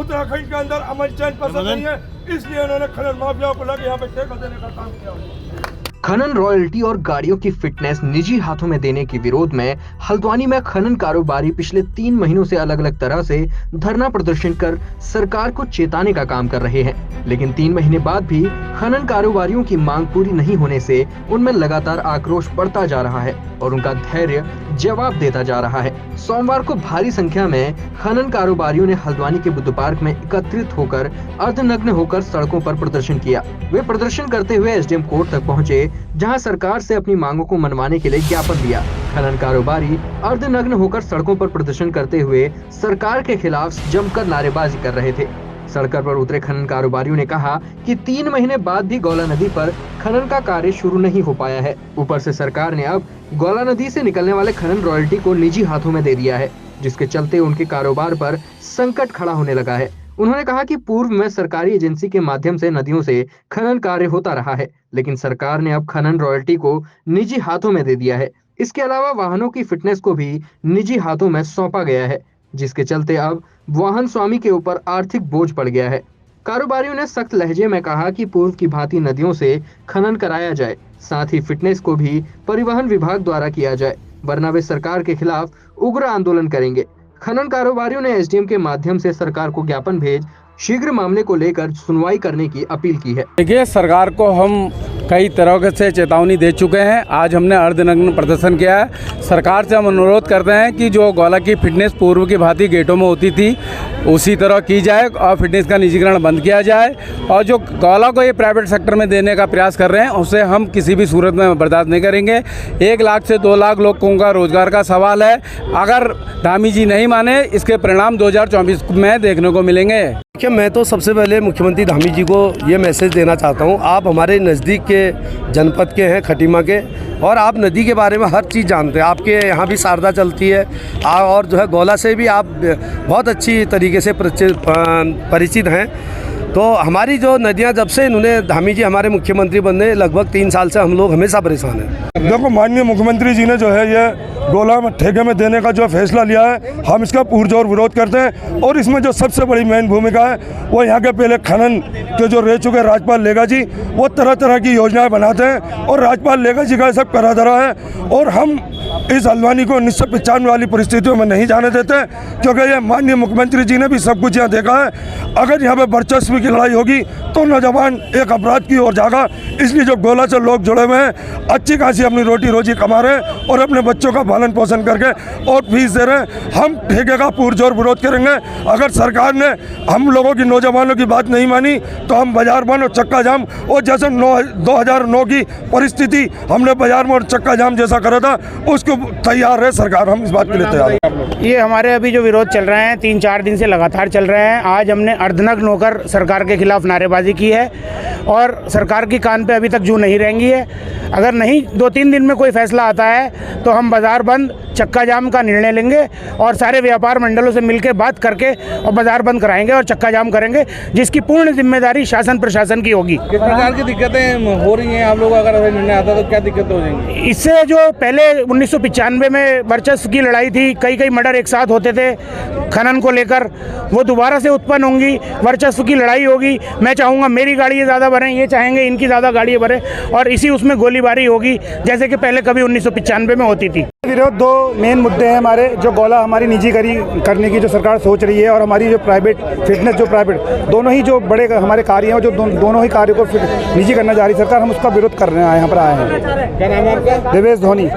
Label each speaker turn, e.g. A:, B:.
A: उत्तराखंड के अंदर अमन चैन पसंद नहीं है, इसलिए उन्होंने खनन माफिया को लगे यहाँ पे ठेका देने का काम किया।
B: खनन रॉयल्टी और गाड़ियों की फिटनेस निजी हाथों में देने के विरोध में हल्द्वानी में खनन कारोबारी पिछले 3 महीनों से अलग अलग तरह से धरना प्रदर्शन कर सरकार को चेताने का काम कर रहे हैं, लेकिन 3 महीने बाद भी खनन कारोबारियों की मांग पूरी नहीं होने से उनमें लगातार आक्रोश बढ़ता जा रहा है और उनका धैर्य जवाब देता जा रहा है। सोमवार को भारी संख्या में खनन कारोबारियों ने हल्द्वानी के बुद्ध पार्क में एकत्रित होकर अर्धनग्न होकर सड़कों पर प्रदर्शन किया। वे प्रदर्शन करते हुए एसडीएम कोर्ट तक पहुंचे, जहां सरकार से अपनी मांगों को मनवाने के लिए ज्ञापन दिया। खनन कारोबारी अर्धनग्न होकर सड़कों पर प्रदर्शन करते हुए सरकार के खिलाफ जमकर नारेबाजी कर रहे थे। सड़क पर उतरे खनन कारोबारियों ने कहा कि 3 महीने बाद भी गौला नदी पर खनन का कार्य शुरू नहीं हो पाया है। ऊपर से सरकार ने अब गौला नदी से निकलने वाले खनन रॉयल्टी को निजी हाथों में दे दिया है, जिसके चलते उनके कारोबार पर संकट खड़ा होने लगा है। उन्होंने कहा कि पूर्व में सरकारी एजेंसी के माध्यम से नदियों से खनन कार्य होता रहा है, लेकिन सरकार ने अब खनन रॉयल्टी को निजी हाथों में दे दिया है। इसके अलावा वाहनों की फिटनेस को भी निजी हाथों में सौंपा गया है, जिसके चलते अब वाहन स्वामी के ऊपर आर्थिक बोझ पड़ गया है। कारोबारियों ने सख्त लहजे में कहा कि पूर्व की भांति नदियों से खनन कराया जाए, साथ ही फिटनेस को भी परिवहन विभाग द्वारा किया जाए, वरना वे सरकार के खिलाफ उग्र आंदोलन करेंगे। खनन कारोबारियों ने एसडीएम के माध्यम से सरकार को ज्ञापन भेज शीघ्र मामले को लेकर सुनवाई करने की अपील की है।
C: देखिए, सरकार को हम कई तरह से चेतावनी दे चुके हैं। आज हमने अर्धनग्न प्रदर्शन किया है। सरकार से हम अनुरोध करते हैं कि जो गौला की फिटनेस पूर्व की भांति गेटों में होती थी उसी तरह की जाए और फिटनेस का निजीकरण बंद किया जाए, और जो गौला को ये प्राइवेट सेक्टर में देने का प्रयास कर रहे हैं उसे हम किसी भी सूरत में बर्दाश्त नहीं करेंगे। 1 लाख से 2 लाख लोगों का रोजगार का सवाल है। अगर धामी जी नहीं माने, इसके परिणाम 2024 में देखने को मिलेंगे।
D: देखिए, मैं तो सबसे पहले मुख्यमंत्री धामी जी को ये मैसेज देना चाहता हूँ, आप हमारे नज़दीक के जनपद के हैं, खटीमा के, और आप नदी के बारे में हर चीज़ जानते हैं। आपके यहाँ भी शारदा चलती है और जो है गौला से भी आप बहुत अच्छी तरीके से परिचित हैं। तो हमारी जो नदियाँ, जब से इन्होंने धामी जी हमारे मुख्यमंत्री बने लगभग 3 साल से हम लोग हमेशा परेशान हैं।
A: देखो, माननीय मुख्यमंत्री जी ने जो है ये गौला में ठेके में देने का जो फैसला लिया है, हम इसका पुरजोर विरोध करते हैं। और इसमें जो सबसे बड़ी मेन भूमिका है वो यहाँ के पहले खनन के जो रह चुके राजपाल लेगा जी, वो तरह तरह की योजनाएं बनाते हैं और राजपाल लेगा जी का सब करा धरा है। और हम इस हल्द्वानी को 1995 वाली परिस्थितियों में नहीं जाने देते, क्योंकि ये माननीय मुख्यमंत्री जी ने भी सब कुछ यहाँ देखा है। अगर यहाँ पे वर्चस्व की लड़ाई होगी तो नौजवान एक अपराध की ओर जाएगा। इसलिए जो गौला से लोग जुड़े हुए हैं, अच्छी खासी अपनी रोटी रोजी कमा रहे हैं और अपने बच्चों का पालन पोषण करके और फीस दे रहे हैं। हम ठेके का पुरजोर विरोध करेंगे। अगर सरकार ने हम लोगों की, नौजवानों की बात नहीं मानी तो हम बाजार बंद और चक्का जाम, और जैसे 2009 की परिस्थिति हमने बाजार में और चक्का जाम जैसा करा था, उसको तैयार है सरकार। हम इस बात के लिए तैयार हैं।
E: ये हमारे अभी जो विरोध चल रहे हैं 3-4 दिन से लगातार चल रहे हैं। आज हमने अर्धनग्न होकर सरकार के खिलाफ नारेबाजी की है और सरकार की कान पे अभी तक जू नहीं रहेंगी है। अगर नहीं 2-3 दिन में कोई फैसला आता है तो हम बाजार बंद, चक्का जाम का निर्णय लेंगे और सारे व्यापार मंडलों से मिलकर बात करके और बाजार बंद कराएंगे और चक्का जाम करेंगे, जिसकी पूर्ण जिम्मेदारी शासन प्रशासन की होगी।
C: किस प्रकार की दिक्कतें हो रही हैं आप लोग, अगर निर्णय आता तो क्या दिक्कत हो जाएंगी?
E: इससे जो पहले 1995 में वर्चस्व की लड़ाई थी, कई मर्डर एक साथ होते थे खनन को लेकर, वो दोबारा से उत्पन्न होंगी, वर्चस्व की लड़ाई होगी। मैं चाहूँगा मेरी गाड़ियाँ ज़्यादा भरें, ये चाहेंगे इनकी ज़्यादा गाड़ियाँ भरें, और इसी उसमें गोलीबारी होगी जैसे कि पहले कभी 1995 में होती थी।
F: विरोध 2 मेन मुद्दे हैं हमारे। जो गौला हमारी निजी करने की जो सरकार सोच रही है, और हमारी जो प्राइवेट फिटनेस, जो प्राइवेट दोनों ही जो बड़े हमारे कार्य हैं, जो दोनों ही कार्यों को निजी करना जा रही सरकार, हम उसका विरोध करने यहाँ पर आए हैं।
C: क्या नाम है आपका?
F: देवेश धोनी।